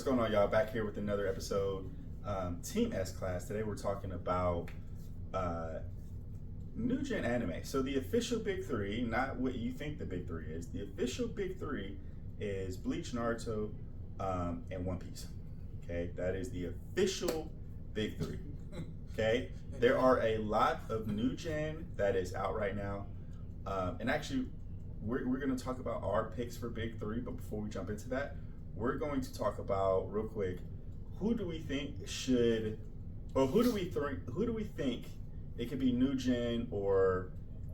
what's going on, y'all? Back here with another episode. Team S Class. Today we're talking about new gen anime. So the official big three, not what you think the big three is. The official big three is Bleach, Naruto, and One Piece. Okay, that is the official big three. Okay, there are a lot of new gen that is out right now, and actually, we're going to talk about our picks for big three. But before we jump into that, we're going to talk about real quick who do we think should, or who do we think it could be new gen or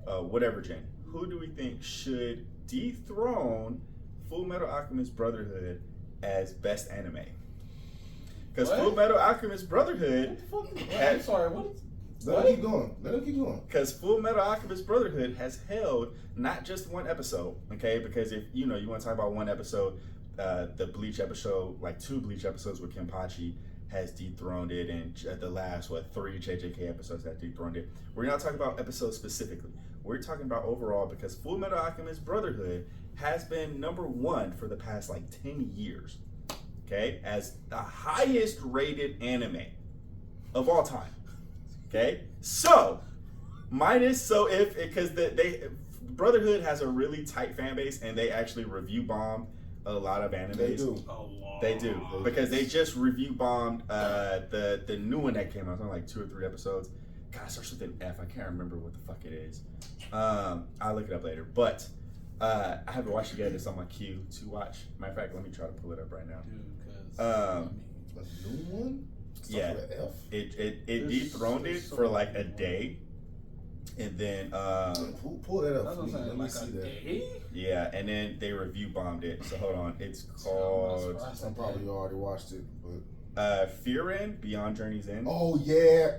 whatever gen. Who do we think should dethrone Full Metal Alchemist Brotherhood as best anime? Because Full Metal Alchemist Brotherhood. I'm sorry. What? Let him keep going. Let him keep going. Because Full Metal Alchemist Brotherhood has held not just one episode, okay? Because if you want to talk about one episode, the Bleach episode, like 2 Bleach episodes with Kenpachi has dethroned it, and the last 3 JJK episodes that dethroned it. We're not talking about episodes specifically. We're talking about overall, because Full Metal Alchemist Brotherhood has been #1 for the past 10 years, okay, as the highest rated anime of all time. Okay, so because Brotherhood has a really tight fan base, and they actually review bomb a lot of animes. They do because they just review bombed the new one that came out. It's only 2 or 3 episodes. God, it starts with an F. I can't remember what the fuck it is. I'll look it up later. But I haven't watched it yet. It's on my queue to watch. Matter of fact, let me try to pull it up right now. A new one? Yeah, it dethroned it for a day, and then pull that up for me. Let me see that. Day? Yeah, and then they review bombed it. So hold on, it's called. I probably already watched it, but Frieren Beyond Journey's End. Oh yeah,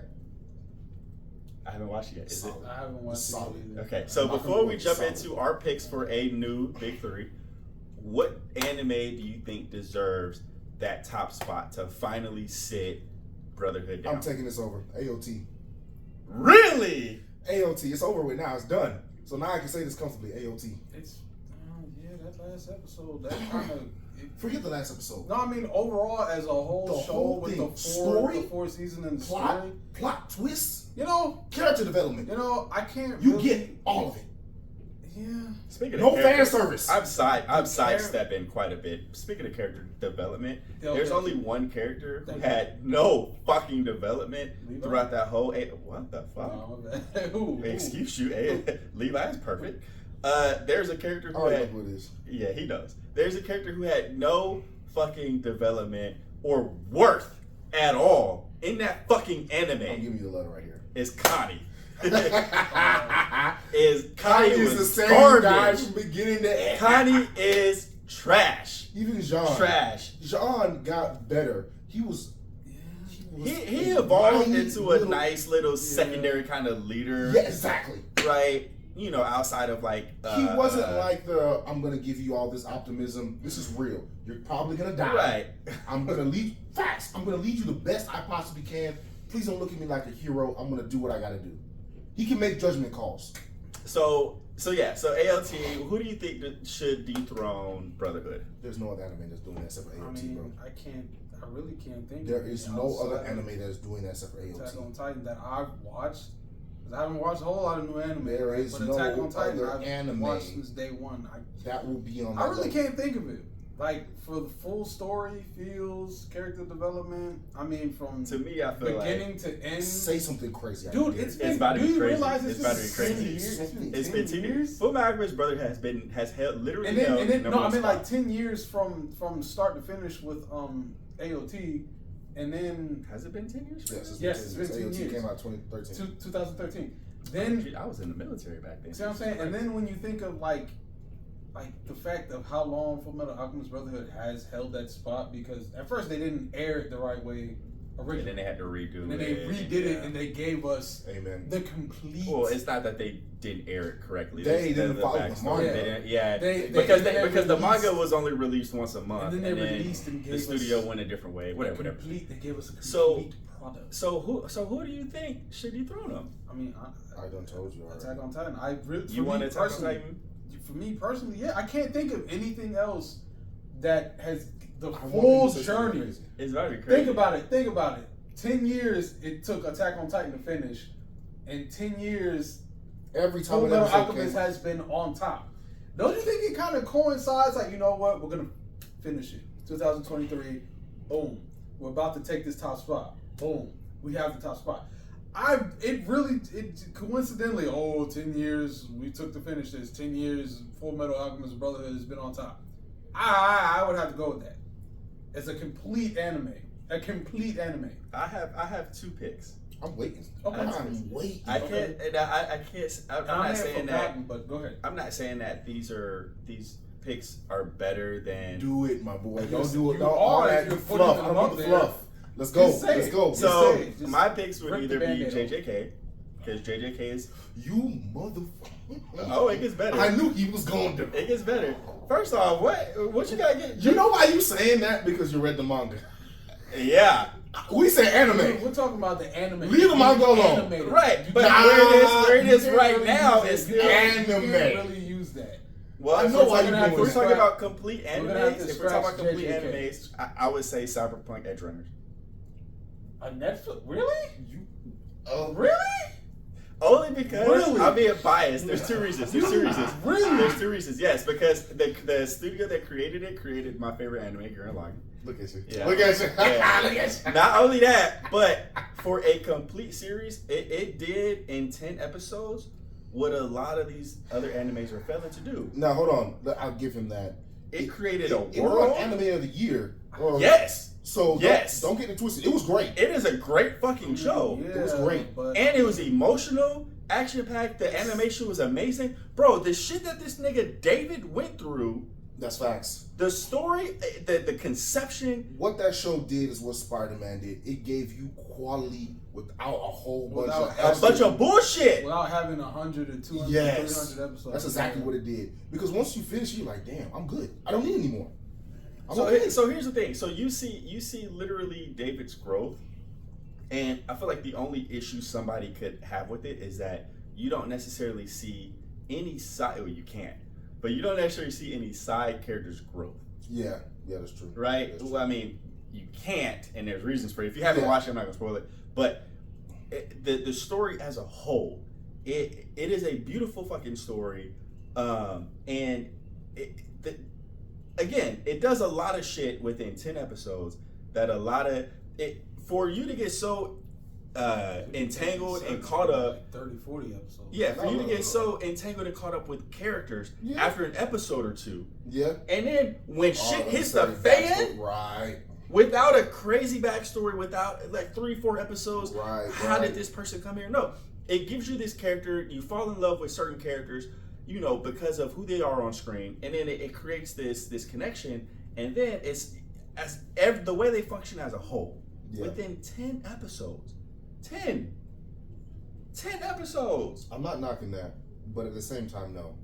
I haven't watched it yet. Is it? I haven't watched it either. Okay, so before we jump into our picks for a new big three, what anime do you think deserves that top spot to finally sit Brotherhood down? I'm taking this over. AOT. Really? AOT. It's over with now. It's done. So now I can say this comfortably. AOT. It's that last episode. That kind of. Forget the last episode. No, I mean overall as a whole The show whole with thing. the four season and the story. Plot twists, Character development. I can't. You really, get all of it. Yeah. Speaking of No fan character- service. I'm sidestepping quite a bit. Speaking of character development, there's only one character who had no fucking development Levi? throughout that whole. What the fuck? No, my bad. Who? Excuse you, Levi is perfect. There's a character who I had. know who it is. Yeah, he does. There's a character who had no fucking development or worth at all in that fucking I'm anime. giving you the letter right here. Is Connie. Connie is the same guy garbage. from beginning to end. Connie is trash. Even Jean. Trash. Jean got better. He evolved into a little- nice little secondary kind of leader. Yeah, exactly. Right? Outside of He wasn't like I'm gonna give you all this optimism. This is real. You're probably gonna die. Right. I'm gonna lead facts. I'm gonna lead you the best I possibly can. Please don't look at me like a hero. I'm gonna do what I gotta do. He can make judgment calls. So ALT, who do you think should dethrone Brotherhood? There's no other anime that's doing that except for AOT, bro. I really can't think. There of is it no other outside anime that is doing that except for Attack on AOT. Titan that I've watched. 'Cause I haven't watched a whole lot of new anime. There is but no Attack on Titan other I've anime watched since day one. That will be on. I that really level. can't think of it. For the full story, feels, character development. I mean, from To me, I feel beginning to end. Say something crazy. I Dude, dare it's you. been. about to do be you crazy. realize It's it's about to been be crazy. 10 years? It's been 10 years. Full Metal Alchemist Brotherhood has held literally And then number no, I one mean spot. 10 years from start to finish with AOT, and then Has it been 10 years? Yes, it's been 10 AOT years. came out 2013. 2013. Then I was in the military back then. see what I'm saying? And then when you think of like the fact of how long Full Metal Alchemist Brotherhood has held that spot, because at first they didn't air it the right way originally. And then they had to redo it. And then they redid it, and they gave us Amen. the complete. Well, it's not that they didn't air it correctly. They didn't follow the backstory. manga. They didn't, yeah, They because the released- manga was only released once a month, and then they released and gave the studio us went a different way. a Whatever. complete. They gave us a complete So- product. So who do you think should dethrone them? I mean, I done told you already. Attack on Titan. I really, You want Attack on Titan? For me personally, yeah, I can't think of anything else that has the I full want to say something journey. crazy. It's very crazy. Think about it. 10 years it took Attack on Titan to finish, and 10 years Every time Full an Metal episode Alchemist came, has been on top. Don't you think it kind of coincides? Like, you know what? We're gonna finish it. 2023. Boom. We're about to take this top spot. Boom. We have the top spot. It coincidentally, 10 years we took to finish this. 10 years Full Metal Alchemist Brotherhood has been on top. I would have to go with that. It's a complete anime. A complete anime. I have 2 picks. I'm waiting. Okay. I'm waiting. I can't. I can't. I'm not saying that. But go ahead. I'm not saying that these picks are better than. Do it, my boy. Don't Yes, do it. you Don't are all if that you're fluff. putting I them don't up need the there. fluff. Let's go. Just say Let's it. go. So Just say it. Just my picks would rip the either be Band-Aid off. JJK, because JJK is. You motherfucker. Oh, it gets better. I knew he was going to. It gets better. First off, what you gotta get? You know why you saying that? Because you read the manga. Yeah. We say anime. We're talking about the anime. Leave the manga alone. Animated. Right, but Nah, where it is You can't right really now use is that. You still. can't anime. really use that. Well, I if know we're why talking you about, doing we're that. talking about complete We're gonna have to animes. If we're talking about scratch complete JJK. animes, I would say Cyberpunk Edge Runners. A Netflix? Really? Oh, Really? Only because Really? I'm being biased. There's 2 reasons. Really? There's 2 reasons. Yes, because the studio that created my favorite anime, Gurren Lagann. look at you. Yeah. Look at you. Yeah. Look at you. Not only that, but for a complete series, it did in 10 episodes what a lot of these other animes are failing to do. Now hold on. I'll give him that. It created a It won world. anime of the year. Or- Yes, So Yes. don't get it twisted. It was great. it is a great fucking show. Yeah, It was great. But And it was emotional, action packed. The animation was amazing, bro. The shit that this nigga David went through, That's facts. the story, the conception. What that show did is what Spider-Man did. It gave you quality without a whole bunch Without of A extra- bunch of bullshit. without having 100 or 200, Yes. 300 episodes. That's exactly what it did. Because once you finish, you're like, damn, I'm good. I don't need any more. I'm So, okay. so here's the thing. So you see literally David's growth, and I feel like the only issue somebody could have with it is that you don't necessarily see any side. Well, you can't, but you don't necessarily see any side characters' growth, Yeah, that's true. right? That's Well, true. I mean, you can't, and there's reasons for it. If you haven't Yeah. watched it, I'm not gonna spoil it. But the story as a whole, it is a beautiful fucking story, and again, it does a lot of shit within 10 episodes that a lot of it for you to get so entangled and caught up. Like 30, 40 episodes. Yeah, for you to get so entangled and caught up with characters Yeah. after an episode or 2, Yeah. and then when shit Oh, hits that's the very fan, backstory. Right. without a crazy backstory, without like 3-4 episodes, Right. how did this person come here? No, it gives you this character. You fall in love with certain characters, you know, because of who they are on screen, and then it creates this connection, and then it's the way they function as a whole. Yeah. Within 10 episodes, 10 episodes. I'm not knocking that, but at the same time, no.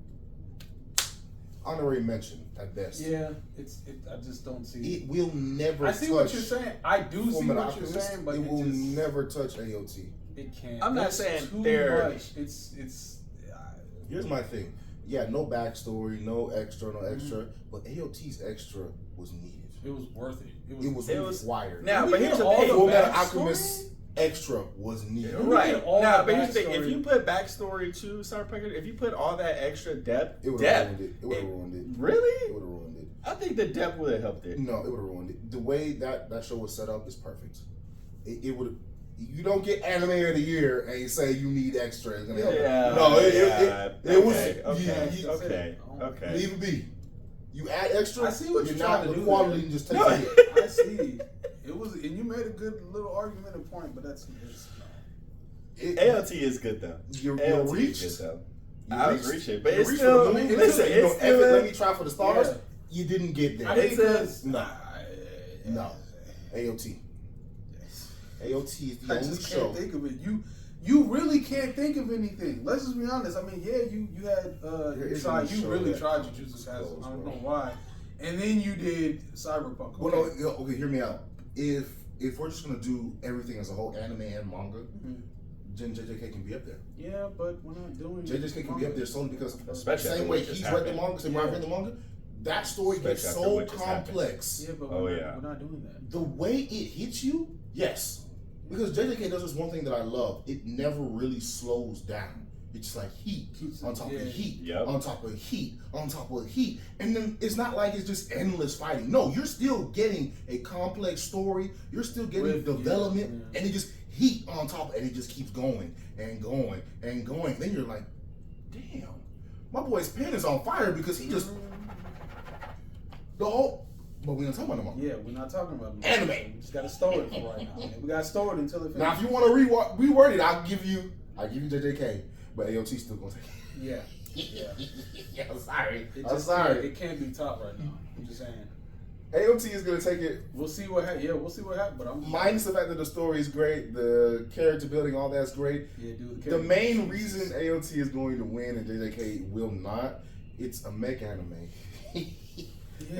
Honorary mention at best. Yeah, I just don't see It will never I see touch what you're saying. I do see Fullmetal what you're Alchemist. saying, but it it will just, never touch AOT. it can't. I'm not That's saying too they're- much. It's Here's my thing. Yeah, no backstory, no extra, but AOT's extra was needed. it was worth it. It was It was- required. Now, We but get here's the all thing. the Fullmetal backstory? Alchemist extra was needed. We Right. get all Now, the but here's the thing. If backstory. you put backstory to Cyberpunk, if you put all that extra depth, It would have ruined it. It would have ruined it. It Really? would have ruined it. I think the depth would have helped it. No, it would have ruined it. The way that show was set up is perfect. It would. You don't get anime of the year and you say you need extra. It's gonna help. Yeah. No, it was. Okay. you- Okay. Leave it be. You add extra. I see what you're not trying to the do quality. there. You just take No. it. I see. It was, and you made a good little argumented point, but that's ALT is good though. You're ALT reached. is good though. You I was reached- reaching, but you it's reached still. for the moon. Listen, You know, it's F it, let still. me try for the stars. Yeah. You didn't get there. I mean, It's a- because No. No. AOT. AOT is the I only just show. can't think of it. You really can't think of anything. Let's just be honest. I mean, yeah, you had There you isn't tried. a You show really that tried comes Jujutsu close, Kaisen. I don't bro. know why. And then you did Cyberpunk. Well, Okay. no, okay, hear me out. If we're just gonna do everything as a whole, anime and manga, Mhm. then JJK can be up there. Yeah, but we're not doing. JJK can be up there solely because Especially same after way what just he's read the happened. manga, same way I read the manga. that story gets Especially after so what just happened. complex. Yeah, but Oh, we're, yeah. not, we're not doing that. The way it hits you, yes. Because JJK does this one thing that I love. It never really slows down. It's just like heat Keeps on it- top yeah. of heat, Yep. on top of heat, on top of heat. And then it's not like it's just endless fighting. No, you're still getting a complex story. You're still getting With- development. yeah. And it just heat on top, and it just keeps going and going and going. Then you're like, damn, my boy's pen is on fire because he just the whole. But we don't talk about no more. Yeah, we're not talking about it. Anime. We just gotta store it for right now. Man. We gotta store it until it finishes. Now, if you want to reword it, I'll give you JJK, but AOT still gonna take Yeah. it. Yeah, I'm sorry. It I'm just sorry. It can't be top right now. I'm just saying. AOT is gonna take it. We'll see what happens. Yeah, we'll see what happens. But I'm Minus the fact that the story is great, the character building, all that's great. Yeah, dude. The main reason AOT is going to win and JJK will not, it's a mech anime. Yeah.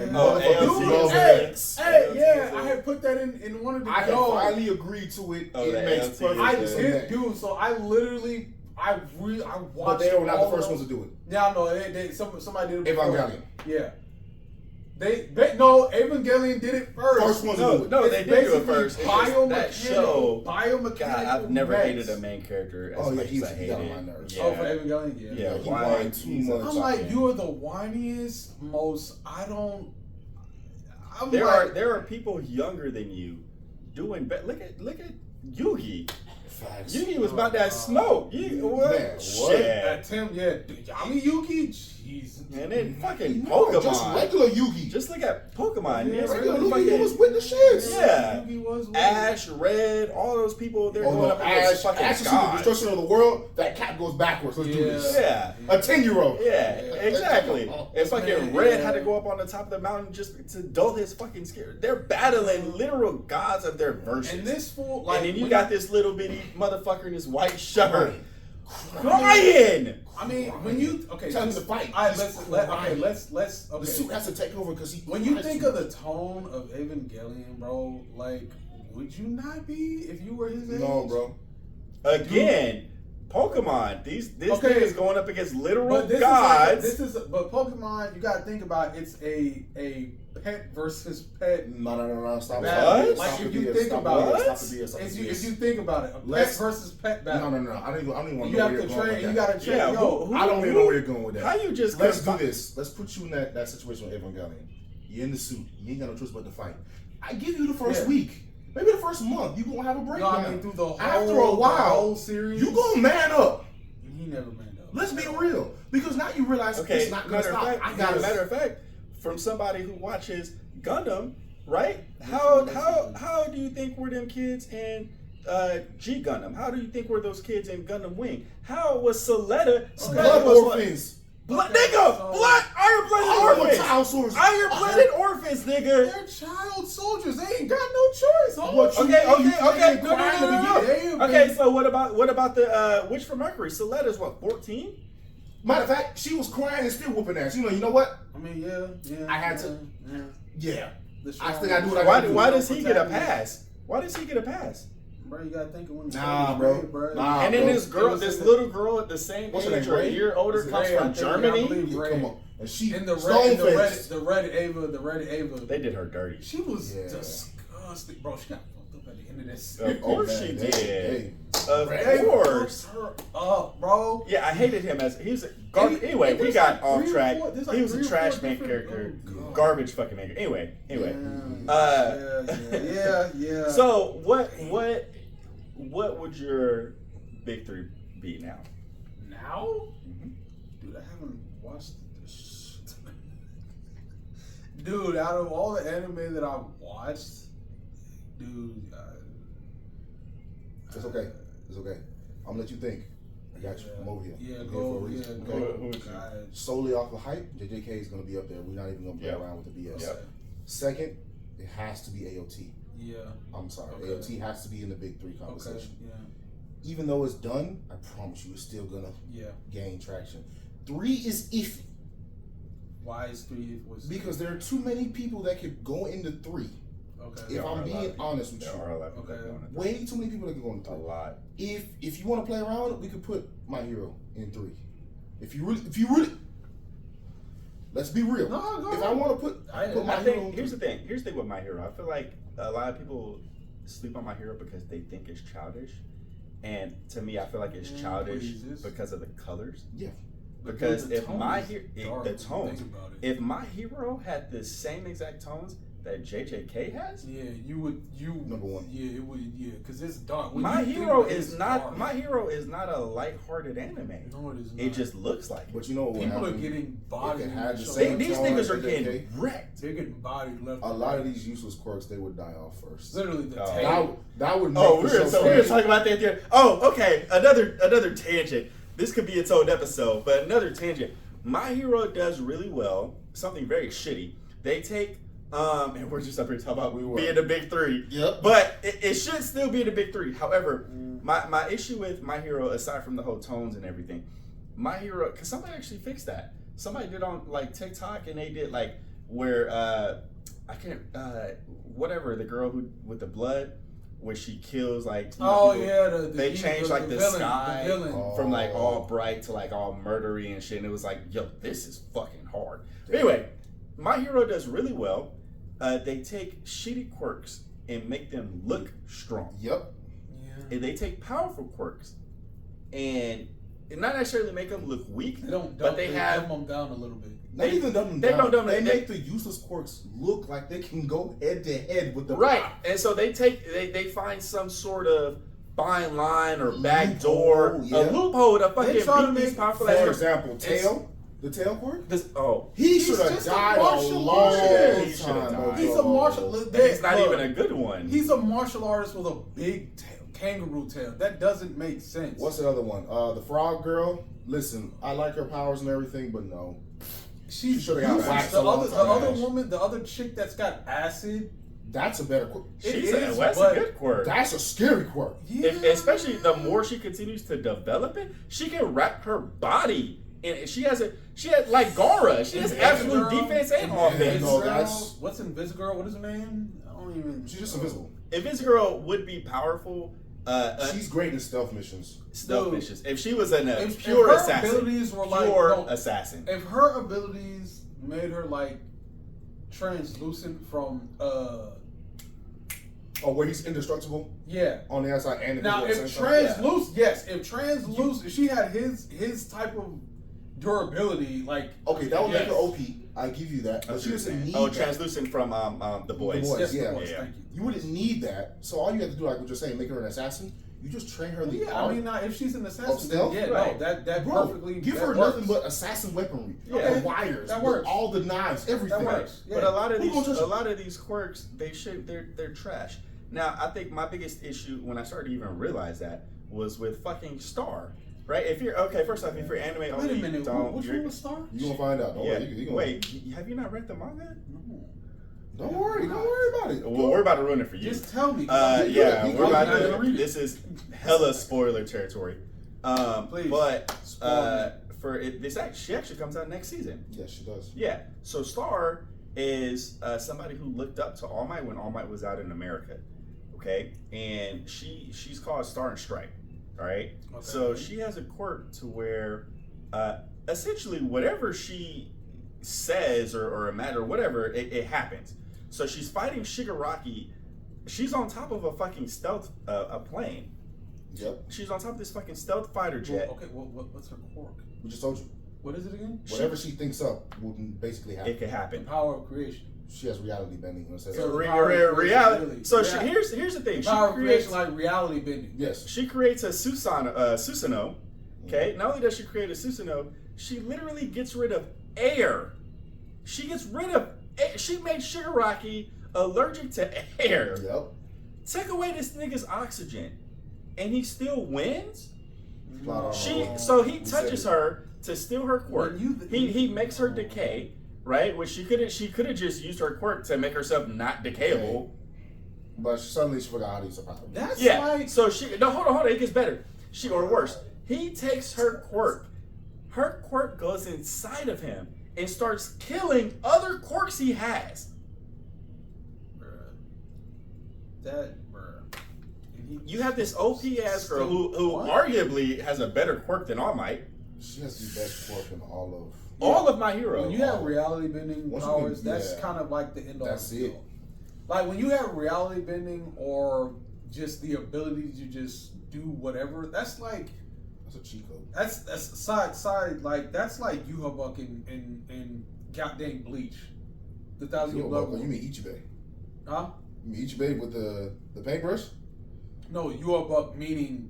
And Oh, motherfuckers AOT love hey, mechs. hey, AOT yeah, is I had put that in one of the. I can Yo, finally agree to it. Oh, it the makes AOT perfect I is sense. did, dude. So I literally, I watched. But they were not all the first of ones to do it. Yeah, no, somebody did it before. Evangelion. Yeah. They no, Evangelion did it first. First ones to do it. No, It's they did do it basically first. It's just that show. biomechanical. God, I've never mechs. hated a main character as Oh, yeah, much he as I was- he got on hated. my nerves. Yeah. Oh, for Evangelion, yeah. Yeah, he why? whined too He's a much. I'm like, fucking- you are the whiniest, most. I'm There like, are people younger than you doing better. Look at Yugi. Facts. Yugi was about that smoke. What? Man, what? Shit. at Tim, yeah, dude, Yami Yuki, jeez. And then fucking No, Pokemon. just regular Yugi. Just look at Pokemon. Yeah, You ever regular look Yugi, he at was with the shits. Yeah. Yugi was with Ash, Red, all those people, they're Oh going no, up against Ash fucking is the gods. destruction of the world. That cat goes backwards. Let's do this. Yeah. A 10-year-old. Yeah, exactly. And fucking Man, Red yeah. had to go up on the top of the mountain just to dull his fucking scare. They're battling literal gods of their verses. And this fool, like, and then you when got this little bitty motherfucker in his white shirt crying. I mean, when you okay, Tell him so- to fight. All right, He's let's The okay. suit has to take over because he. When you think of the tone of Evangelion, bro, like, would you not be if you were his age? No, bro. Again, Pokemon. This Okay. thing is going up against literal But this gods. is but Pokemon. You got to think about it's a pet versus pet. No. Stop. battle. What? Like Stop if the you BS, think stop about the it, BS, stop the BS, stop the if BS. you think about it, a Let's- pet versus pet battle. No. I don't even want to You know have where to you're going train. with You that. got to train. Yeah, Yo, I don't even know where you're going with that. How you just Let's do combine- this. Let's put you in that situation with Evangelion. You're in the suit. You ain't got no choice but to fight. I give you the first Yeah. week. Maybe the first month. You gonna have a no, breakdown. I mean through the whole, After a the while, whole series, you gonna man up. He never manned up. Let's be real. Because now you realize Okay, it's not gonna matter of stop. fact, I gotta matter of fact, from somebody who watches Gundam, right? How do you think were them kids in G Gundam? How do you think were those kids in Gundam Wing? How was Soletta? blood was what? orphans. Blood, Okay, nigga, so- blood, iron-blooded All orphans. child sources. Iron-blooded orphans, nigga. They're child soldiers. They ain't got no choice. Homie. What you Okay, mean? okay, You okay. can't No, cry in the no. beginning. Okay, so what about the Witch from Mercury? Soletta's what, 14? Matter of fact, she was crying and still whooping ass. You know what? I mean, yeah. I had to- Yeah. Yeah. The I strong- think I do what I Why gotta do. why does he get a pass? Why does he get a pass? Bro, you gotta think of when. Nah, bro. Nah, And then bro. this girl, It was this in little girl at the same What's her age name, or a Ray? year older Is it comes Ray? I from think- I Germany. believe- Yeah, Ray. come on. And she In the stone red, faced. the red Ava. They did her dirty. She was Yeah. disgusting, bro. She got fucked up at the end of this. Of course man, she they- did. they- Of Ray course. Fucked her up, bro. Yeah, I hated him as he was a And garbage. he- Anyway, and we there's got like off three or track. four- there's like He was a 3 or 4 trash man different- character, oh, God. garbage fucking maker. Anyway. Yeah. So what would your big three be now? Now, Mhm. dude, I haven't watched this. Dude, out of all the anime that I've watched, dude, It's okay. It's okay. I'm gonna let you think. I got you. I'm over here. Yeah, I'm here go. for a Yeah, reason. go. Okay? Who would you- God. Solely off of hype, JJK is gonna be up there. We're not even gonna play Yep. around with the BS. Yep. Second, it has to be AOT. Yeah. I'm sorry. Okay. AOT has to be in the big three Okay. conversation. Yeah. Even though it's done, I promise you it's still gonna Yeah. gain traction. 3 is iffy Why is 3 was because there are too many people that could go into 3. okay. If There are I'm a lot being of people. honest with There you, are a lot of people Okay. going to way too many people that can go into a 3. lot. If you want to play around, we could put My Hero in 3. If you really Let's be real. No, go if ahead. I want to put I my I hero, think here's the thing. Here's the thing with My Hero. I feel like a lot of people sleep on My Hero because they think it's childish, and to me, I feel like it's childish Jesus. because of the colors. Yeah. Because The if tone My is Hero, dark the when you tones, think about it. if My Hero had the same exact tones that JJK has, Yeah, you would. Number one. Yeah, it would. Yeah, because it's dark. When My you think Hero about it, is it's not. dark. My Hero is not a lighthearted anime. No, it is not. It just looks like it. But you know what People are happened? getting bodied. If it had the in same These tone niggas as are JJK, getting wrecked. They're getting bodied left. a and lot right. of these useless quirks, they would die off first. Literally the Oh. tail. That would make Oh, the we were show so we were so talking about that there. Oh, okay. Another tangent. This could be its own episode, but another tangent. My Hero does really well. Something very shitty. They take and we're just up here talking about We were. being the big three. Yep. But it should still be the big three. However, my issue with My Hero, aside from the whole tones and everything, My Hero, because somebody actually fixed that. Somebody did on like TikTok, and they did like where I can't whatever the girl who with the blood where she kills like you know, Oh people, yeah, they changed like the villain, sky the villain. Oh. from like all bright to like all murdery and shit, and it was like, yo, this is fucking hard. But anyway, My Hero does really well. They take shitty quirks and make them look strong. Yep. Yeah. And they take powerful quirks and not necessarily make them look weak, They don't. but they have dumb them down a little bit. Not even dumb them they down. don't dumb They them- make the useless quirks look like they can go head to head with the right. And so they find some sort of fine line or back door, Loophole, yeah. a loophole to fucking They try to beat these make- powerful For ass- example, the tail quirk. This, oh, He He's should have just a died a martial long artist. He should've time died. ago. He's a martial. and it's not look, even a good one. He's a martial artist with a big tail, kangaroo tail. That doesn't make sense. What's the other one? The frog girl. Listen, I like her powers and everything, but no. She's should've got useless. waxed the a long other, the time other ago. woman, the other chick that's got acid. That's a better quirk. She's it is, that's a but- good quirk. That's a scary quirk. Yeah. Especially the more she continues to develop it, she can wrap her body. And she has like Gara. She has absolute defense and offense. No, Invisigirl, that's- what's Invisigirl? What is her name? I don't even. She's just invisible. Invisigirl would be powerful. She's great in stealth missions. Stealth Dude, missions. If she was a if pure her assassin, abilities were like- pure no. assassin. If her abilities made her like translucent from Oh, where he's indestructible yeah. on the outside and Now invisible at if the same time? translucent, yes, if translucent, if she had his type of durability, like Okay, that would yes. make her OP. I give you that. But That's she what you're doesn't saying. need Oh, that. translucent from the boys. The Boys. Yes, yeah. the boys, Yeah. thank you. You wouldn't need that. So all you have to do, like what you're saying, make her an assassin. You just train her the Yeah, art. I mean, now if she's an assassin, stealth? then yeah, Right. no, that Bro, perfectly give that her works. nothing but assassin weaponry. Yeah. The wires. That works. All the knives. Everything. That works. But a lot of Who gonna touch these quirks, they're trash. Now, I think my biggest issue when I started to even realize that was with fucking Star. Right? If you're first off, if you're anime Wait only, a minute, don't. which you're- one was Star? You gonna find out. Don't yeah. worry. You gonna, Wait, have you not read the manga? No. Don't worry. Don't worry about it. Well, we're about to ruin it for you. Just tell me. 'cause I'm He Yeah, good. we're about I'm to. gonna read it. This is hella spoiler territory. Please. But Spoil for it, she actually comes out next season. Yes, she does. Yeah. So Star is somebody who looked up to All Might when All Might was out in America. Okay, and she's called Star and Stripe. All right. Okay. So she has a quirk to where essentially whatever she says or a matter whatever it happens. So she's fighting Shigaraki. She's on top of a fucking stealth a plane. Yep. She's on top of this fucking stealth fighter jet. Okay, what's her quirk? We just told you. What is it again? Whatever she thinks up will basically happen. It could The happen. power of creation. She has reality bending. When it says So that. the power of creation, Reality. really. So Yeah. here's the thing. The She power of creates creation, like reality bending. Yes. she creates a Susanoo. Okay. Not only does she create a Susanoo, she literally gets rid of air. She gets rid of air. She made Shigaraki allergic to air. Yep. Take away this nigga's oxygen, and he still wins. Plot armor. So he We said touches it. her to steal her quirk. When you- He makes her decay, right? Which she could have just used her quirk to make herself not decayable. But suddenly she forgot how to use her power. That's Yeah. like So hold on. It gets better. Or worse. He takes her quirk. Her quirk goes inside of him and starts killing other quirks he has. bruh. And he- You have this OP ass girl who What? arguably has a better quirk than All Might. She has the best quirk in all of All of My Hero. When you have reality bending Once you powers, can- that's yeah. kind of like the end all. That's be it. all. Like when you have reality bending or just the ability to just do whatever, that's like That's a cheat code. that's side like that's like Yuha Buck in goddamn Bleach, the Thousand Year Blood War. You mean Ichibei? Huh? You mean Ichibei with the paintbrush? No, Yuha Buck meaning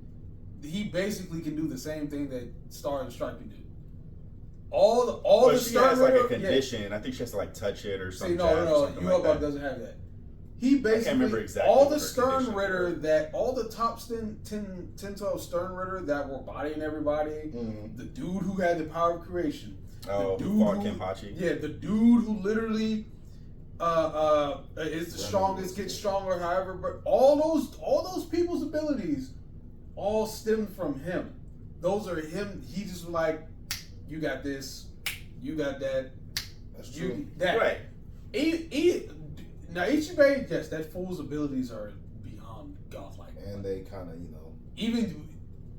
he basically can do the same thing that Star and Stripey do. All Well, the she Star has like a Ritter- condition. I think she has to like touch it or See, something. no. Yuha Buck doesn't have that. He basically remember exactly all what the her Stern condition Ritter was. that all the top 10, 12 Stern Ritter that were bodying everybody. Mm-hmm. The dude who had the power of creation. Oh, the who dude fought who- Kenpachi? Yeah, the dude who literally is the strongest, gets stronger, however. But all those people's abilities all stem from him. Those are him. He just was like, you got this, you got that, That's true. you that. Right. Now Ichibei, yes, that fool's abilities are beyond godlike. And they kind of, Even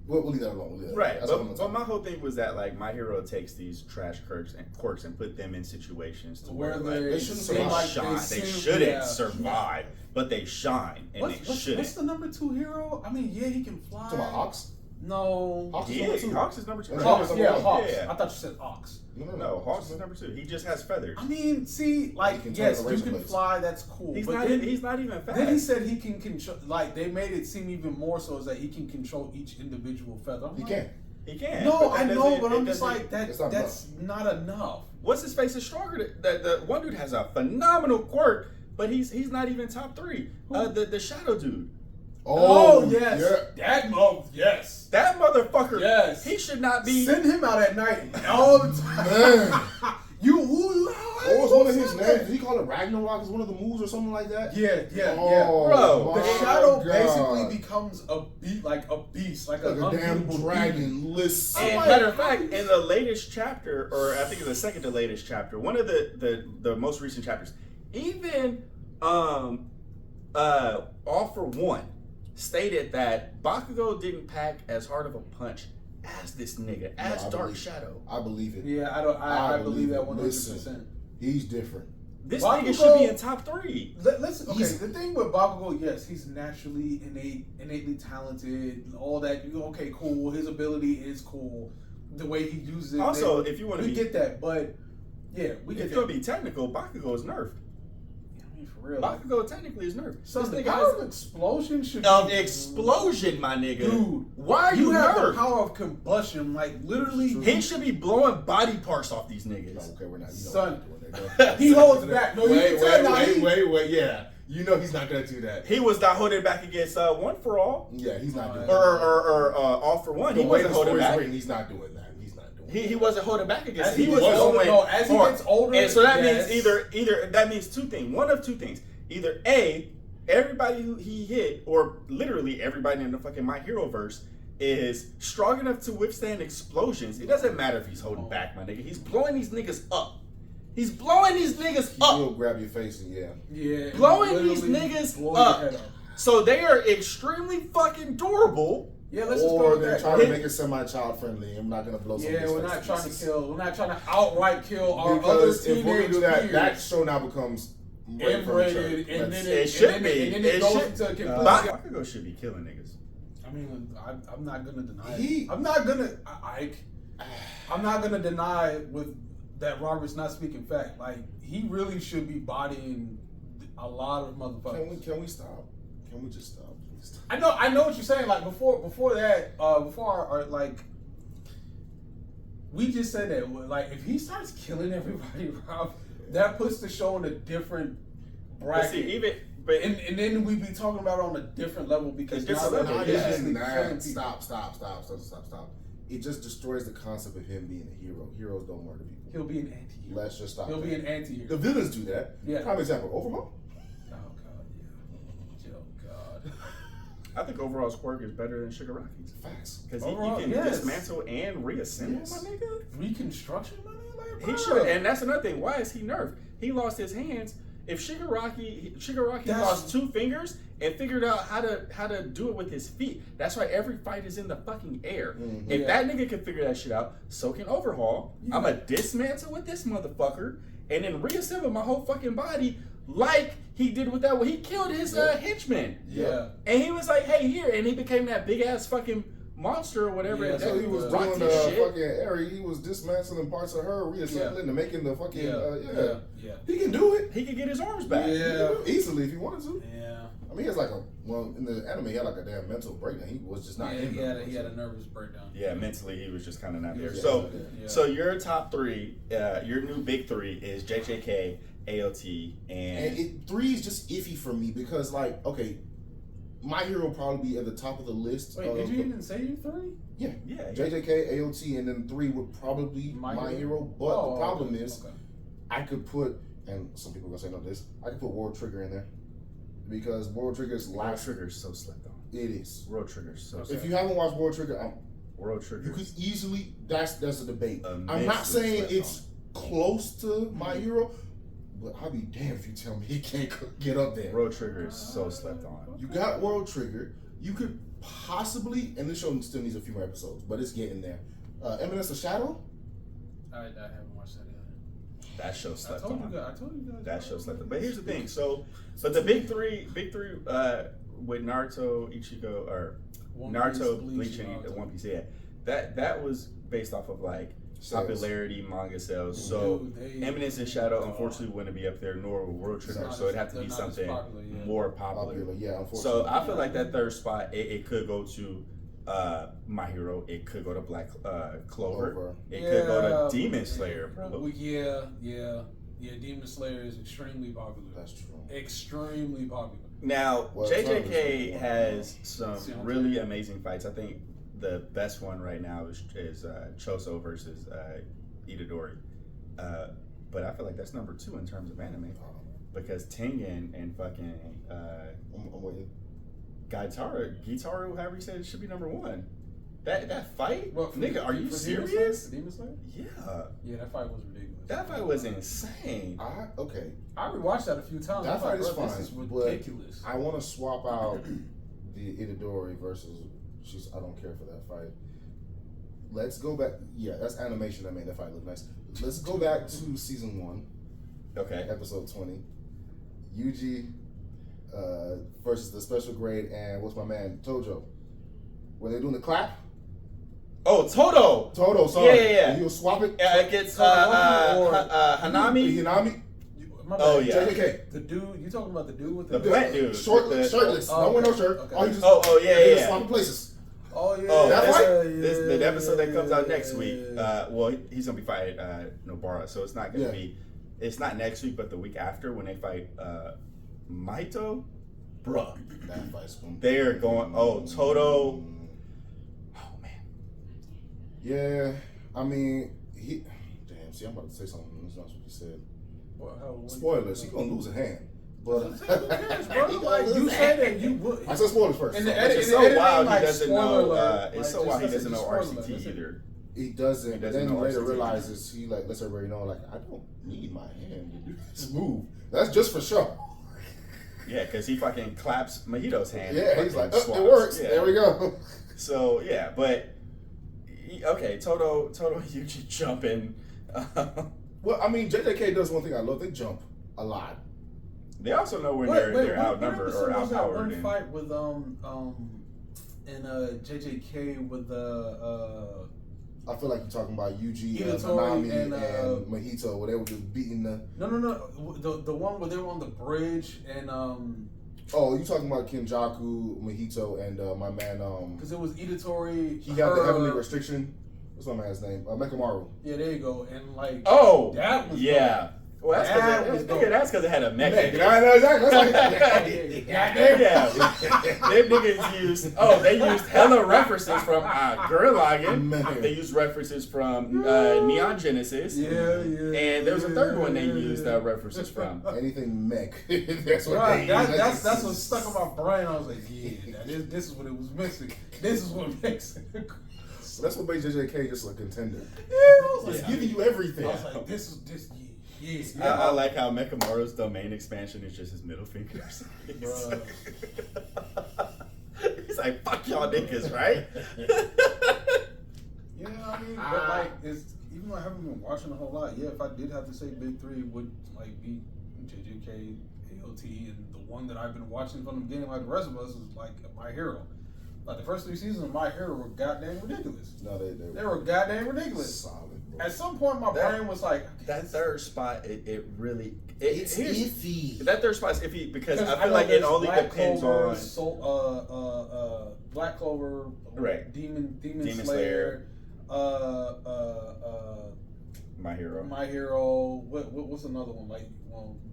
we'll leave that alone. We'll leave that Right, alone. but my whole thing was that like My Hero takes these trash quirks and put them in situations to where where like, they shouldn't seem survive. like shine. They seem- shouldn't yeah. survive, but they shine and they What's shouldn't. the number 2 hero? I mean, yeah, he can fly. Talking about Ox? No. Hawks is Yeah, number 2. Hawks is number 2. Hawks, Hawks, number yeah, one. Hawks. Yeah. I thought you said Ox. No, Hawks is number 2. He just has feathers. I mean, see, like, He can yes, turn you razor can blades. fly, that's cool. He's but not. then, He's not even fast. then he said he can control, like, they made it seem even more so is that he can control each individual feather. I'm He like, can. He can. No, but I that know, doesn't- but it I'm just doesn't- like, that. It's not That's not enough. What's his face is stronger. The one dude has a phenomenal quirk, but he's not even top 3. The shadow dude. Oh, yes. Yeah. That move, yes. That motherfucker. Yes. He should not be. Send him out at night all the time. Man. What was one of his names? Did he call it Ragnarok as one of the moves or something like that? Yeah. Oh, Bro, The my shadow God. basically becomes a beast, like a like a damn unbeatable dragon. demon. Listen. And like, matter of fact, in the latest chapter, or I think it's the second to latest chapter, one of the most recent chapters, even All For One stated that Bakugo didn't pack as hard of a punch as this nigga, as I Dark believe- Shadow. I believe it. Yeah, I believe that it. 100%. Listen. He's different. This Bakugo- nigga should be in top 3. Let's okay. Easy. The thing with Bakugo, yes, he's naturally innately talented, and all that. You go, okay, cool. His ability is cool. The way he uses it. Also, if you want to we be, get that, but yeah, we get if that. you want to be technical, Bakugo is nerfed. I mean, for real. Bakugo technically is nerfed. So This the nigga power has of explosion should of be explosion, my nigga. Dude, Why are You you have the nerfed? power of combustion, like literally. He should be blowing body parts off these niggas. Okay, we're not. Son. Son. He holds back. No, you wait, can tell now wait, he- wait. Yeah, you know he's not gonna do that. He was not holding back against One for All Yeah, he's not doing or that. All for One. The He way wasn't the holding story's back. written, he's not doing that. He's not doing. He wasn't holding back against. As it. he was was older, going no, as he hard. gets older, and so that yes. means either that means two things. One of two things. Either A, everybody who he hit, or literally everybody in the fucking My Hero verse, is strong enough to withstand explosions. It doesn't matter if he's holding back, my nigga. He's blowing these niggas up. He's blowing these niggas He up. will grab your face and Yeah, Blowing these literally niggas blow up. your head off. So they are extremely fucking durable. Yeah, let's just go Or with they're that. trying to make it semi-child friendly. I'm not gonna blow. Yeah, somebody's we're face not trying to pieces. kill. We're not trying to outright kill our other Because teenage if we're gonna do that, peers. that show now becomes Inbred, and then It should and be. then it It goes should. into a complete. Bakugo should be killing niggas. I mean, I'm not gonna deny. He- it. I'm not gonna. I'm not gonna deny with that Robert's not speaking fact. Like he really should be bodying a lot of motherfuckers. Can we stop? Can we just stop? Please stop. I know what you're saying. Like before that, before our like, we just said that. Like if he starts killing everybody, Rob, that puts the show in a different But bracket. see, but and then we be talking about it on a different level because A different now level, they're Not yeah. viciously even killing that. people. Stop. It just destroys the concept of him being a hero. Heroes don't murder people. He'll be an anti-hero. Let's just stop. He'll be that. an anti-hero. The villains do that. Yeah. Prime example. Overhaul. Oh god, yeah. Oh god. I think overall Squirk is better than Shigaraki's. Facts. Because Overall, you can yes. dismantle and reassemble, Yes. my nigga. Reconstruction money? Like, He bruh. should, and that's another thing. Why is he nerfed? He lost his hands if Shigaraki That's- lost 2 fingers and figured out how to do it with his feet. That's why every fight is in the fucking air. Mhm. If Yeah. that nigga can figure that shit out, so can Overhaul. Yeah. I'ma dismantle with this motherfucker and then reassemble my whole fucking body like he did with that when he killed his henchman. Yeah. And he was like, hey, here, and he became that big ass fucking monster or whatever. Yeah, and So that he was rocked doing his the shit. fucking area. He was dismantling parts of her, reassembling, and making the fucking. Yeah. He can do it. He could get his arms back. He can Yeah. do it easily if he wanted to. Yeah. I mean, he has like in the anime, he had like a damn mental breakdown. He was just not. Yeah, in he the- had a nervous breakdown. Yeah, mentally he was just kind of not there. Yeah. So, Yeah. so your top 3, your new big 3 is JJK, AOT, And 3 is just iffy for me because, like, okay, My Hero probably be at the top of the list. Wait, did you even say you 3? Yeah. yeah. JJK, AOT, and then 3 would probably be My Hero. But the problem is, I could put, and some people are gonna say no to this, I could put World Trigger in there because World Trigger's World last. Trigger's so slept on. It is. World Trigger's so If slept you haven't watched World Trigger, World you Trigger. could easily. That's a debate. I'm not Immensely saying slept it's close to My Hero, but I'll be damned if you tell me he can't get up there. World Trigger is so slept on. You got World Trigger. You could possibly, and this show still needs a few more episodes, but it's getting there. Eminence of Shadow. I haven't watched that yet. That show slept I told on. you guys. That show slept on. But here's the thing. So, but the big three with Naruto, Ichigo, or One Naruto, Piece, Bleach, and Naruto. One Piece. Yeah, that was based off of like Sales. popularity, manga sales. So Dude, they- Eminence and Shadow unfortunately wouldn't be up there, nor would World Trigger. Not So it'd have to they're be not as something popular, yeah. more popular. Popular, yeah, unfortunately. So I feel like that third spot, it could go to My Hero. It could go to Black Clover. Clover. It could go Yeah. to Demon Slayer, bro. Well, yeah. Demon Slayer is extremely popular. That's true. Extremely popular. Now, Well, JJK Clover's has some See, I'm really saying. amazing fights. I think the best one right now is Choso versus Itadori. But I feel like that's number 2 in terms of anime because Tengen and fucking I'm waiting. Gitaru, however you said it, should be number 1. That fight, Well, for- nigga, are you for Demon serious? Slayer? Demon Slayer? Yeah, Yeah, that fight was ridiculous. that fight was insane. Okay. I rewatched that a few times. That I'm like, fight is bro, fine, This is but ridiculous. I want to swap out the Itadori versus. I don't care for that fight. Let's go back. Yeah, that's animation that made that fight look nice. Let's go back to season 1, Okay, episode 20. Yuji versus the special grade and what's my man Tojo. When they're doing the clap. oh Toto, Toto, sorry. Yeah. He'll swap it. against Hanami. Hinami. My Oh, bad. yeah. JJK. The dude, you talking about the dude with The black dude. Shirtless. Oh, No one no okay. shirt. Okay. All you just, Oh, yeah, they yeah. just swapping places. Oh yeah. Oh, That that's fight? the episode that comes out next week. Yeah. Well, he's gonna be fighting Nobara, so it's not gonna Yeah. be. It's not next week, but the week after when they fight Maito. Bruh, That fight's going. they are going. Oh, Toto. Oh man. Yeah, I mean, he. Damn, see, I'm about to say something. That's not what you said. Spoilers. He gonna lose a hand. But Who cares, bro? He gonna Like, lose you a said hand. that you would. I said spoilers first. In the So edit- It's in so editing, wild like, he doesn't know. spoiler alert. It's Like, so wild he just doesn't know spoiler alert. RCT That's it. either. he doesn't. He doesn't Then know later RCT. realizes he like lets everybody know like I don't need my hand to do this move. That's just for show. Yeah, because he fucking claps Mahito's hand. and Yeah, he's fucking like, oh, swaps. it works. Yeah. There we go. So yeah, but okay, Toto, Yuji jumping. Well, I mean, JJK does one thing I love. They jump a lot. They also know when Wait, they're what outnumbered episode or was that outpowered. one and- fight with in JJK with I feel like you're talking about Yuji, Itadori Nanami, and, and Mahito, where they were just beating the. no the one where they were on the bridge and Oh, you talking about Kenjaku, Mahito, and my man. because it was Itadori. He had the heavenly restriction. What's my man's name? Mekamaru. Yeah, there you go. And like Oh, that was yeah. Well, That was dope. that's because it had a mech. in it. I know exactly. That's like, Yeah, them niggas used. Oh, they used hella references from Gurren Lagann. Man. They used references from Neon Genesis. Yeah. And there was a third one they used references from. anything mech. That's what Right, they use. that's what stuck in my brain. I was like, yeah, this is what it was missing. This is what makes it. That's what makes JJK just a contender. Yeah, I was It's like, giving you everything. I was like, this. Yeah. I like how Mechamaru's domain expansion is just his middle fingers. Bruh. He's like, fuck y'all niggas, right? Yeah, I mean, but like, it's even though I haven't been watching a whole lot. Yeah, if I did have to say big three, it would like be JJK, AOT, and the one that I've been watching from the beginning, like the rest of us, is like My Hero. Like the first 3 seasons of My Hero were goddamn ridiculous. No, They were goddamn ridiculous. solid, bro. At some point, my brain was like, That third spot, it really, It's here's- iffy. That third spot's iffy because I know feel like it there's only Black depends Clover, on. Black Clover, Right. Demon Demon Slayer, My Hero. My Hero. What's another one? Like,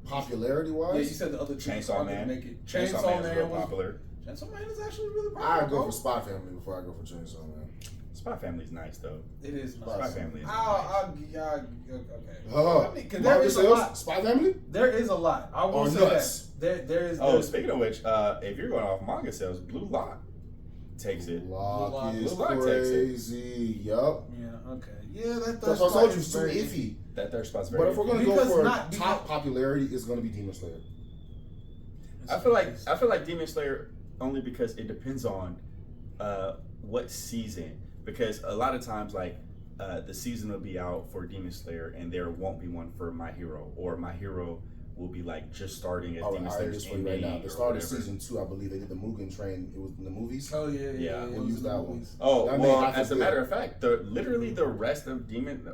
Popularity yeah, wise, you said the other two. Chainsaw so I Man. couldn't make it. Chainsaw Man's real popular. Chainsaw Man is actually really I popular. go bro. for Spy Family before I go for Chainsaw Man. Spy Family's nice though. It is nice. Spy Family is Okay. Oh, I mean, 'cause there is a lot. Spy Family? There is a lot. I will Or say nuts. that. There is. Oh, there's- speaking of which, if you're going off manga sales, Blue Lock takes it. Lock is Blue Lock takes it. crazy. Yup. Yeah. Okay. Yeah, that. That's what I told you. It's is too very- iffy. That third spot's very. But if we're gonna Because go for not- top popularity, it's gonna be Demon Slayer. I feel like Demon Slayer only because it depends on what season. Because a lot of times, like the season will be out for Demon Slayer, and there won't be one for My Hero, or My Hero will be like just starting as All right, Demon I'll Slayer's just for you right now. The or start of whatever. season 2, I believe they did the Mugen Train. It was in the movies. Oh yeah. Yeah, It we'll was use in the that one. movies. Oh, That made well, half as a as matter good. of fact, literally the rest of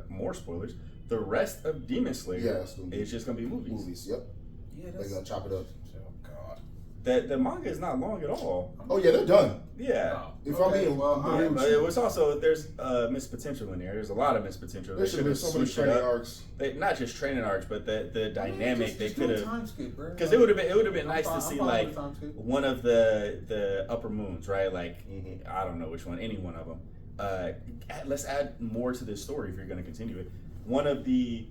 more spoilers, the rest of Demon Slayer Yeah, it's gonna be is just going to be movies. Movies, yep. Yeah, They're that's. gonna chop it up. Oh God. The manga is not long at all. Oh yeah, they're done. Yeah. If Okay, I'm being, well, I'm all being right, But it was also, there's missed potential in there. There's a lot of missed potential. there should have been so many switched it training up. arcs. Not just training arcs, but the dynamic they Just could do a have. time skip, bro. Because it would have been nice I'm to see fine like with a time skip. one of the upper moons, right? Like Mhm. I don't know which one, any one of them. Let's add more to this story if you're going to continue it. One of the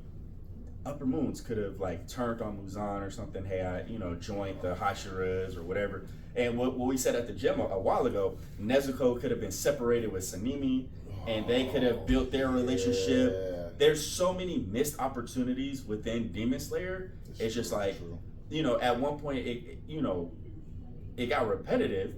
upper moons could have like turned on Muzan or something. Hey, I joined the Hashiras or whatever. And what we said at the gym a while ago, Nezuko could have been separated with Sanemi, and they could have built their relationship. Yeah. There's so many missed opportunities within Demon Slayer. It's just like, at one point it got repetitive,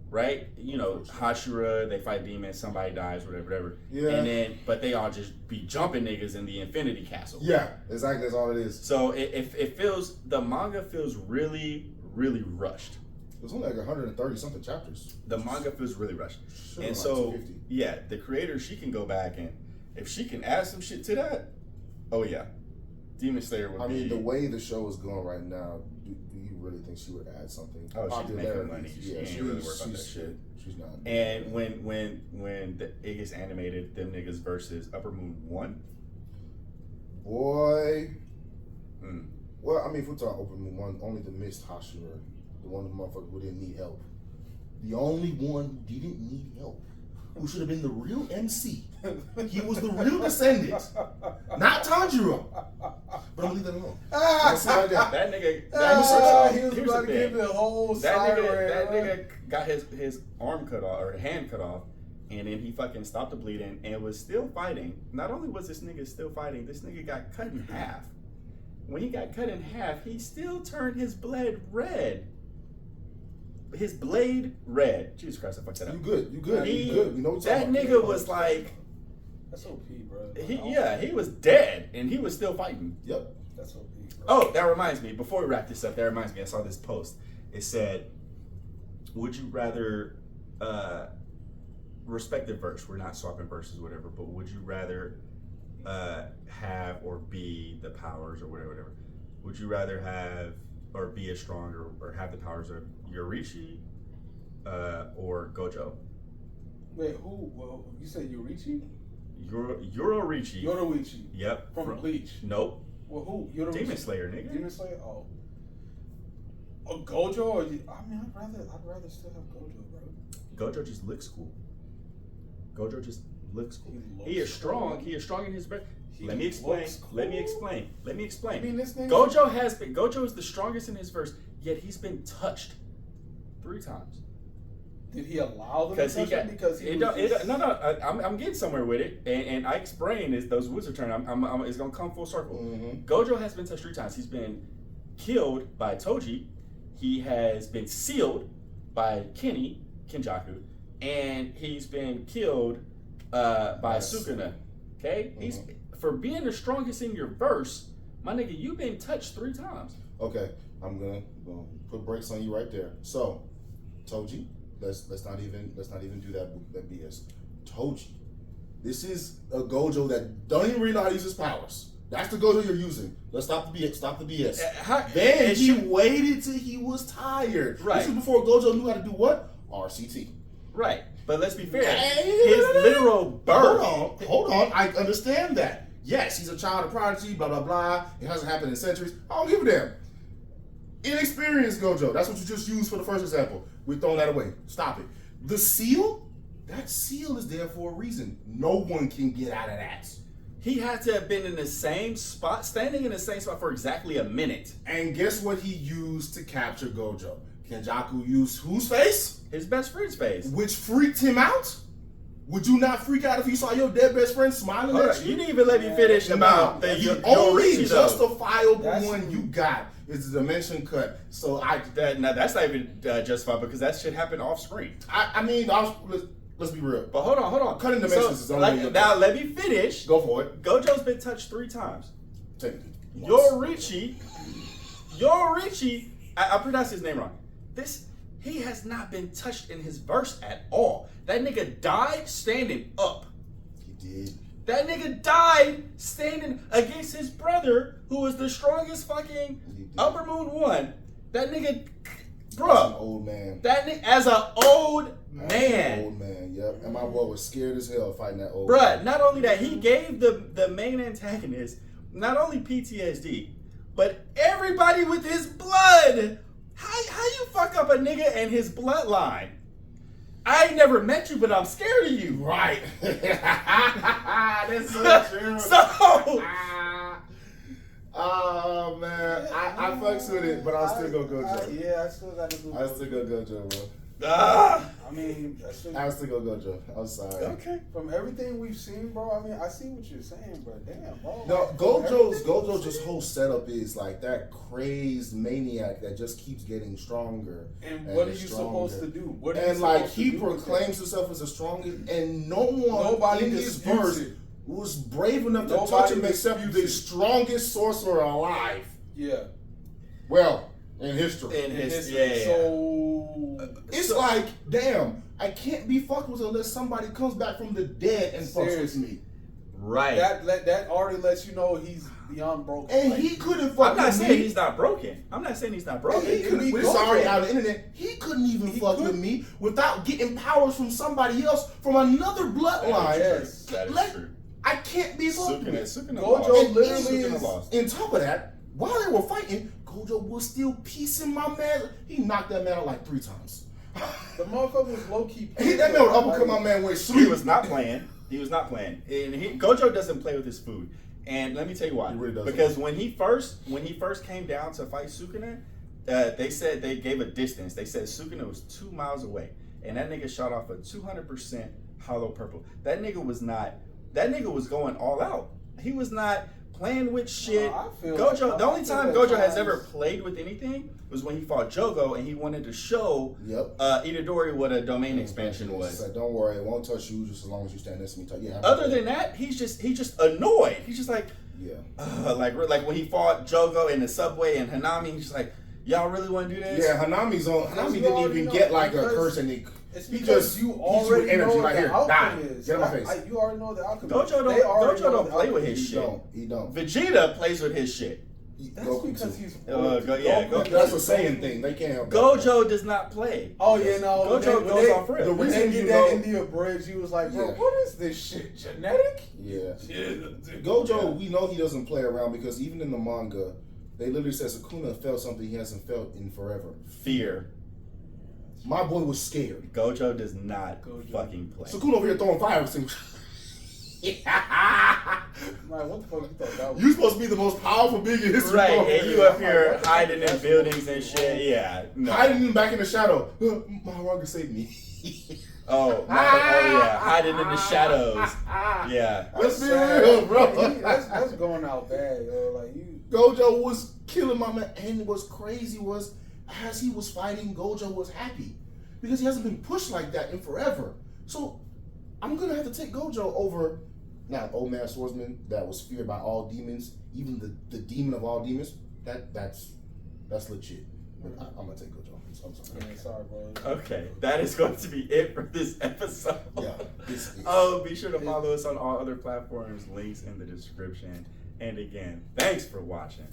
right? Hashira, they fight demons, somebody dies, whatever. Yeah. And then, but they all just be jumping niggas in the Infinity Castle. Yeah, exactly. That's all it is. So the manga feels really, really rushed. There's only like 130 something chapters. The manga feels really rushed. Sure, And like so, 250. yeah, the creator, she can go back and if she can add some shit to that, oh yeah, Demon Slayer would I be. mean, the way the show is going right now, do you really think she would add something? Oh, she's making Popularity, money. She Yeah, ain't really worried about that shit. She's not. And when it gets animated, them niggas versus Upper Moon 1. Boy. Mm. Well, I mean, if we're talking Open Moon 1, only the missed Hashira, the one motherfucker who didn't need help. The only one who didn't need help, who should have been the real MC. He was the real descendant, not Tanjiro. But I'm gonna leave that alone. I'll sit right down. That nigga. He was here's about the to give thing. the whole That siren. nigga got his arm cut off or hand cut off, and then he fucking stopped the bleeding and was still fighting. Not only was this nigga still fighting, this nigga got cut in half. When he got cut in half, he still turned his blade red. His blade red. Jesus Christ, I fucked that up. You good? You good? He- You good? We know what you're That talking about. nigga was like, That's OP, bro. he was dead and he was still fighting. Yep. That's OP, bro. Oh, that reminds me. Before we wrap this up, that reminds me. I saw this post. It said, "Would you rather respect the verse? We're not swapping verses, whatever. But would you rather have or be the powers or whatever? Would you rather have or be as strong or have the powers of Yorichi or Gojo? Wait, who? Well, you said Yorichi? Yorichi. Yoruichi. Yep. From Bleach. Nope. Well, who? Yoruichi. Demon Slayer, nigga. Demon Slayer? Oh. Oh, Gojo? Or I'd rather still have Gojo, bro. Gojo just looks cool. Gojo just looks cool. He He is looks strong. cool. He is strong in his breath. He Let me explain. looks Let me cool. explain. Let me explain. I mean, this nigga. Gojo is the strongest in his verse, yet he's been touched 3 times. Did he allow them to Because he touch him? got Because he it was don't, it, just- don't- no. I'm getting somewhere with it, and Ike's brain is those wizard turn. It's gonna come full circle. Mhm. Gojo has been touched 3 times. He's been killed by Toji. He has been sealed by Kenjaku, and he's been killed by Yes. Sukuna. Okay, he's Mhm. for being the strongest in your verse, my nigga. You've been touched 3 times. Okay, I'm gonna put brakes on you right there. So, Toji, let's not even do that BS. Toji, this is a Gojo that don't even really know how to use his powers. That's the Gojo you're using. Let's stop the BS. Stop the BS. Then and he you- waited till he was tired. Right. This is before Gojo knew how to do what? RCT. Right, but let's be fair. Hey, His literal birth. Hold on. I understand that. Yes, he's a child of prodigy, blah, blah, blah. It hasn't happened in centuries. I don't give a damn. Inexperienced Gojo. That's what you just used for the first example. We're throwing that away. Stop it. The seal? That seal is there for a reason. No one can get out of that. He had to have been in the same spot, standing in the same spot for exactly a minute. And guess what he used to capture Gojo? Kenjaku used whose face? His best friend's face. Which freaked him out? Would you not freak out if you saw your dead best friend smiling Hold at on, you? you didn't even let me finish about the the only Yorichi, though. justifiable That's- one you got is the dimension cut. So Now that's not even justified because that shit happened off screen. I mean, let's be real. But hold on. Cutting dimensions is only like, your now cut. let me finish. Go for it. Gojo's been touched 3 times. Technically. Yorichi, I pronounced his name wrong. He has not been touched in his verse at all. That nigga died standing up. He did. That nigga died standing against his brother, who was the strongest fucking He did. Upper Moon 1. That nigga, As an bruh, old man. that nigga, as an old As an man. old man, yep. And my boy was scared as hell fighting that old Bruh, man. not only that, he gave the main antagonist not only PTSD, but everybody with his blood. How you fuck up a nigga and his bloodline? I ain't never met you, but I'm scared of you. Right. That's so true. So, Oh man, I fucks with it, but I'll still go Gojo. Yeah, I still got to do. I'll still go Gojo, bro. I mean, that's just, I'll still go Gojo. I'm sorry. okay. from everything we've seen, bro. I mean, I see what you're saying, but damn, bro. No, Like, Gojo's everything we've just seen- whole setup is like that crazed maniac that just keeps getting stronger. And what are you stronger. supposed to do? What are you And like supposed to he do with proclaims himself as the strongest, and no one Nobody in his disputes verse it. was brave enough to Nobody touch him except the disputes it. strongest sorcerer alive. that? Yeah. Well, in history. In his, history. yeah. So It's like, damn, I can't be fucked with unless somebody comes back from the dead and fucks with Seriously. me. Right. that already lets you know he's beyond broken. And Like, he couldn't fuck I'm not with saying me. he's not broken. I'm not saying he's not And broken. he couldn't, He it's already Gojo. out of the internet. He couldn't even He fuck with couldn't. me without getting powers from somebody else from another bloodline. Yes. That is Let- true. I can't be fucked with. Sukuna Gojo lost. literally Sukuna is- lost. On top of that, while they were fighting, Gojo was still piecing my man. He knocked that man out like 3 times. the motherfucker was low key. That man would uppercut my man with He sleep. was not playing. He was not playing. And Gojo doesn't play with his food. And let me tell you why. He really doesn't. Because when he first came down to fight Sukuna, they said they gave a distance. They said Sukuna was 2 miles away, and that nigga shot off a 200% hollow purple. That nigga was not. That nigga was going all out. He was not playing with shit. I feel Gojo. like- The only I feel time like Gojo has times- ever played with anything was when he fought Jogo, and he wanted to show Yep. Itadori what a domain expansion He was. said, "Don't worry, it won't touch you just as long as you stand next to me." Yeah. Other than that, he's just annoyed. He's just like, yeah. like when he fought Jogo in the subway and Hanami, he's just like, y'all really want to do this? Yeah, Hanami's on. Hanami you didn't already even know, get like a because curse, and It's he because just you he's already with energy know like what here. the outcome Die. is. Get in my face. You already know the outcome. Gojo They already know don't the play with outcome. his shit. He don't. Vegeta plays with his shit. That's Goku because too. he's. Goku. That's a saying thing. They can't help that. Gojo does not play. Oh yeah, no. Gojo goes off The real. When reason they you did know- that India bridge, he was like, "Bro, Yeah. what is this shit? Genetic?" Yeah. Yeah. Gojo, we know he doesn't play around because even in the manga, they literally said Sukuna felt something he hasn't felt in forever. Fear. My boy was scared. Gojo does not Gojo. fucking play. Sukuna over here throwing fire. Like, what the fuck you thought that was? You supposed to be the most powerful being in history. Right, Come and on, you man. up here hiding in buildings and shit. Yeah, no. Hiding in back in the shadow. Maharanga saved me. Oh, yeah, hiding in the shadows. Yeah. Let's be real, bro. That's going out bad, yo. Like you. Gojo was killing my man, and what's crazy was as he was fighting, Gojo was happy because he hasn't been pushed like that in forever. So I'm gonna have to take Gojo over now. Old man swordsman that was feared by all demons, even the demon of all demons. That's legit. But I'm gonna take Gojo. I'm sorry. Yeah, sorry, bro. Okay, that is going to be it for this episode. Yeah. This is, Oh, be sure to follow us on all other platforms. Links in the description. And again, thanks for watching.